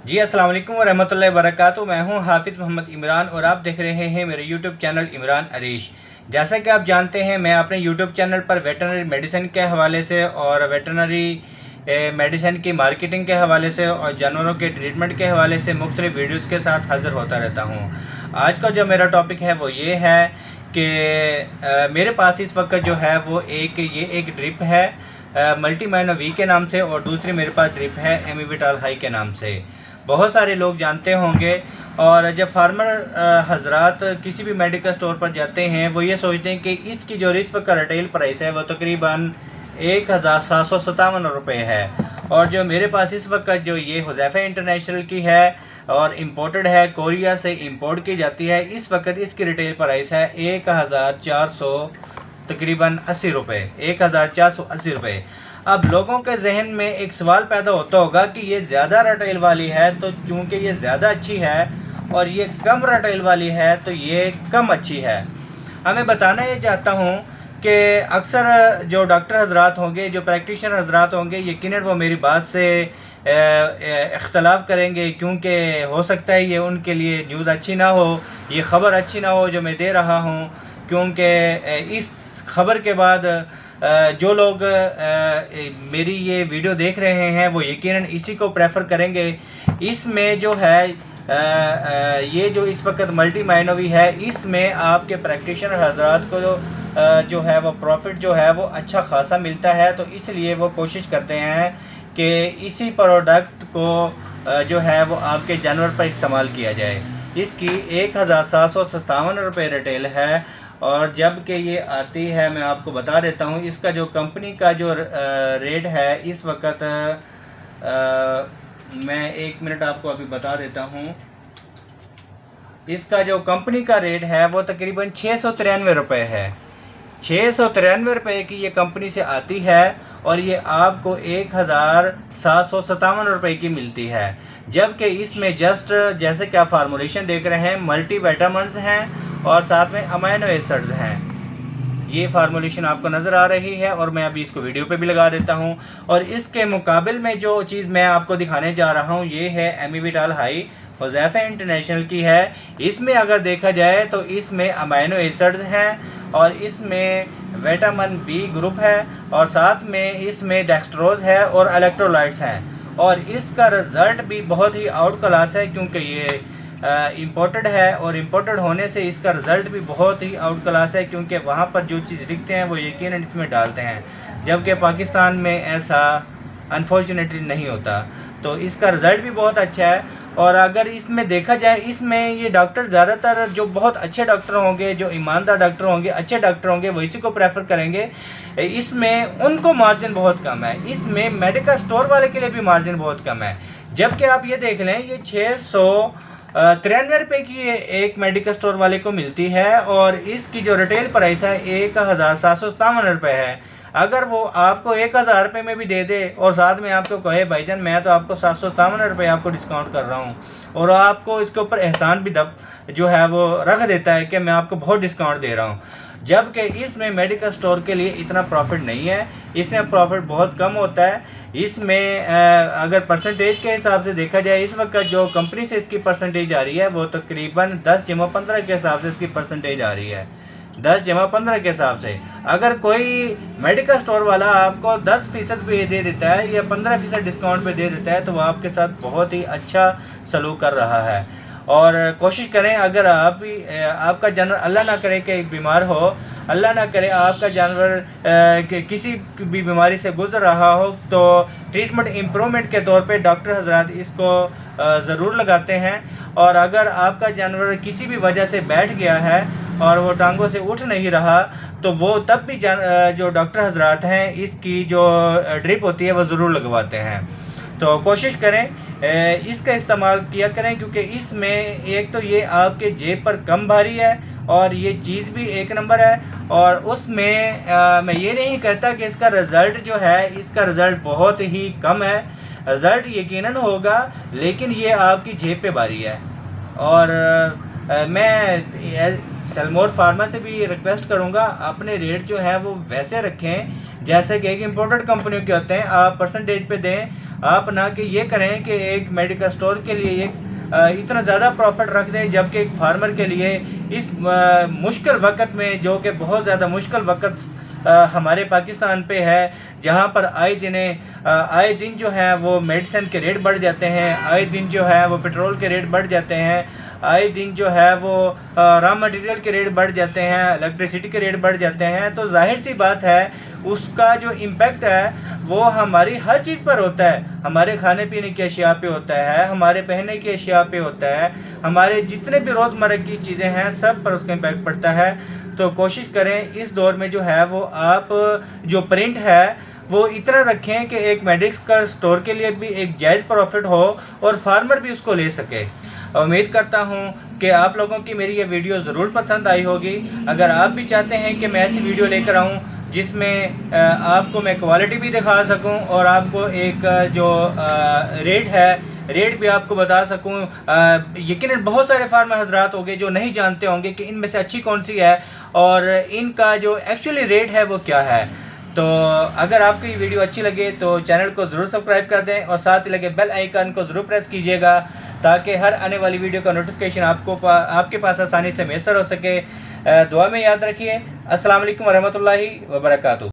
जी अस्सलाम वालेकुम वरहमतुल्लाहि वबरकातुहू। मैं हूं हाफिज़ मोहम्मद इमरान और आप देख रहे हैं मेरे यूट्यूब चैनल इमरान अरीश। जैसा कि आप जानते हैं, मैं अपने यूट्यूब चैनल पर वेटरनरी मेडिसिन के हवाले से और वेटरनरी मेडिसिन की मार्केटिंग के हवाले से और जानवरों के ट्रीटमेंट के हवाले से मुख्तलिफ वीडियोज़ के साथ हाज़िर होता रहता हूँ। आज का जो मेरा टॉपिक है वो ये है कि मेरे पास इस वक्त जो है वो एक ड्रिप है मल्टी माइनो वी के नाम से, और दूसरी मेरे पास ड्रिप है एमिविटाल हाई के नाम से। बहुत सारे लोग जानते होंगे, और जब फार्मर हजरात किसी भी मेडिकल स्टोर पर जाते हैं वो ये सोचते हैं कि इसकी जो इस वक्त का रिटेल प्राइस है वो तकरीबन 1757 रुपये है, और जो मेरे पास इस वक्त जो ये हुज़ैफा इंटरनेशनल की है और इम्पोर्टेड है, कोरिया से इंपोर्ट की जाती है, इस वक्त इसकी रिटेल प्राइस है 1400 तकरीबन 80 रुपये, 1480 रुपये। अब लोगों के जहन में एक सवाल पैदा होता होगा कि ये ज़्यादा रिटेल वाली है तो चूँकि ये ज़्यादा अच्छी है, और ये कम रिटेल वाली है तो ये कम अच्छी है। हमें बताना ये चाहता हूँ कि अक्सर जो डॉक्टर हजरात होंगे, जो प्रैक्टिशनर हजरात होंगे, यकीनन वो मेरी बात से इख्तलाफ करेंगे, क्योंकि हो सकता है ये उनके लिए न्यूज़ अच्छी ना हो, ये ख़बर अच्छी ना हो जो मैं दे रहा हूँ, क्योंकि इस खबर के बाद जो लोग मेरी ये वीडियो देख रहे हैं वो यकीनन इसी को प्रेफर करेंगे। इसमें जो है ये जो इस वक्त मल्टी माइनोवी है, इसमें आपके प्रैक्टिशनर हजरात को जो है वो प्रॉफिट जो है वो अच्छा खासा मिलता है, तो इसलिए वो कोशिश करते हैं कि इसी प्रोडक्ट को जो है वो आपके जानवर पर इस्तेमाल किया जाए। इसकी 1757 रुपये रिटेल है, और जब कि ये आती है मैं आपको बता देता हूँ इसका जो कंपनी का जो रेट है इस वक्त, मैं 1 मिनट आपको अभी बता देता हूँ। इसका जो कंपनी का रेट है वो तकरीबन 693 रुपये है। 693 रुपये की ये कंपनी से आती है, और ये आपको 1757 रुपये की मिलती है, जबकि इसमें जस्ट जैसे कि आप फार्मूलेशन देख रहे हैं मल्टी विटामिन्स हैं और साथ में अमाइनो एसिड्स हैं। ये फार्मूलेशन आपको नज़र आ रही है, और मैं अभी इसको वीडियो पे भी लगा देता हूँ। और इसके मुकाबिल में जो चीज़ मैं आपको दिखाने जा रहा हूँ ये है एमिविटाल हाई, हुज़ैफा इंटरनेशनल की है। इसमें अगर देखा जाए तो इसमें अमाइनो एसिड्स हैं, और इसमें विटामिन बी ग्रुप है, और साथ में इसमें डेक्सट्रोज है और इलेक्ट्रोलाइट्स हैं, और इसका रिज़ल्ट भी बहुत ही आउट क्लास है, क्योंकि ये इम्पोर्टेड है, और इम्पोर्टेड होने से इसका रिज़ल्ट भी बहुत ही आउट क्लास है, क्योंकि वहाँ पर जो चीज़ लिखते हैं वो यकीनन इसमें डालते हैं, जबकि पाकिस्तान में ऐसा अनफॉर्चुनेटली नहीं होता। तो इसका रिज़ल्ट भी बहुत अच्छा है। और अगर इसमें देखा जाए, इसमें ये डॉक्टर ज़्यादातर जो बहुत अच्छे डॉक्टर होंगे, जो ईमानदार डॉक्टर होंगे, अच्छे डॉक्टर होंगे, वो इसी को प्रेफर करेंगे। इसमें उनको मार्जिन बहुत कम है, इसमें मेडिकल स्टोर वाले के लिए भी मार्जिन बहुत कम है। जबकि आप ये देख लें, ये 693 रुपये की एक मेडिकल स्टोर वाले को मिलती है, और इसकी जो रिटेल प्राइस है 1757 रुपये है। अगर वो आपको 1000 रुपये में भी दे दे और साथ में आपको कहे भाईजान मैं तो आपको 757 रुपये आपको डिस्काउंट कर रहा हूँ, और आपको इसके ऊपर एहसान भी जो है वो रख देता है कि मैं आपको बहुत डिस्काउंट दे रहा हूँ, जबकि इसमें मेडिकल स्टोर के लिए इतना प्रॉफिट नहीं है, इसमें प्रॉफिट बहुत कम होता है। इसमें अगर परसेंटेज के हिसाब से देखा जाए, इस वक्त जो कंपनी से इसकी परसेंटेज आ रही है वो तकरीबन 10/15 के हिसाब से इसकी परसेंटेज आ रही है, 10/15 के हिसाब से। अगर कोई मेडिकल स्टोर वाला आपको 10% पे दे देता है या 15% डिस्काउंट पे दे देता है, तो वो आपके साथ बहुत ही अच्छा सलूक कर रहा है। और कोशिश करें, अगर आपका जानवर अल्लाह ना करे कि बीमार हो, अल्लाह ना करे आपका जानवर किसी भी बीमारी से गुजर रहा हो, तो ट्रीटमेंट इम्प्रूवमेंट के तौर पे डॉक्टर हजरात इसको ज़रूर लगाते हैं। और अगर आपका जानवर किसी भी वजह से बैठ गया है और वो टांगों से उठ नहीं रहा, तो वो तब भी जो डॉक्टर हजरात हैं इसकी जो ड्रिप होती है वो ज़रूर लगवाते हैं। तो कोशिश करें इसका इस्तेमाल किया करें, क्योंकि इसमें एक तो ये आपके जेब पर कम भारी है, और ये चीज़ भी एक नंबर है। और उसमें मैं ये नहीं कहता कि इसका रिज़ल्ट जो है, इसका रिज़ल्ट बहुत ही कम है, रिज़ल्ट यकीनन होगा, लेकिन ये आपकी जेब पे भारी है। और मैं सेलमोर फार्मा से भी ये रिक्वेस्ट करूँगा, अपने रेट जो है वो वैसे रखें जैसे कि एक इम्पोर्टेड कंपनियों के होते हैं, आप परसेंटेज पे दें। आप ना कि ये करें कि एक मेडिकल स्टोर के लिए इतना ज़्यादा प्रॉफिट रख दें, जबकि एक फार्मर के लिए इस मुश्किल वक्त में, जो कि बहुत ज़्यादा मुश्किल वक्त हमारे पाकिस्तान पे है, जहाँ पर आए दिन जो है वो मेडिसिन के रेट बढ़ जाते हैं, आए दिन जो है वो पेट्रोल के रेट बढ़ जाते हैं, आए दिन जो है वो रॉ मटेरियल के रेट बढ़ जाते हैं, इलेक्ट्रिसिटी के रेट बढ़ जाते हैं। तो जाहिर सी बात है उसका जो इम्पेक्ट है वो हमारी हर चीज़ पर होता है, हमारे खाने पीने की अशिया पे होता है, हमारे पहनने की अशिया पे होता है, हमारे जितने भी रोज़मर्रा की चीज़ें हैं सब पर उसका इम्पेक्ट पड़ता है। तो कोशिश करें इस दौर में जो है वो आप जो प्रिंट है वो इतना रखें कि एक मेडिकल स्टोर के लिए भी एक जायज़ प्रॉफिट हो और फार्मर भी उसको ले सके। उम्मीद करता हूँ कि आप लोगों की मेरी ये वीडियो ज़रूर पसंद आई होगी। अगर आप भी चाहते हैं कि मैं ऐसी वीडियो लेकर आऊँ जिसमें आपको मैं क्वालिटी भी दिखा सकूं और आपको एक जो रेट भी आपको बता सकूं, यकीनन बहुत सारे फार्मर हजरात होंगे जो नहीं जानते होंगे कि इनमें से अच्छी कौन सी है और इनका जो एक्चुअली रेट है वो क्या है। तो अगर आपको ये वीडियो अच्छी लगे तो चैनल को ज़रूर सब्सक्राइब कर दें और साथ ही लगे बेल आइकन को ज़रूर प्रेस कीजिएगा, ताकि हर आने वाली वीडियो का नोटिफिकेशन आपके पास आसानी से मैसर हो सके। दुआ में याद रखिए। अस्सलाम वालेकुम वरहमतुल्लाहि वबरकातुहू।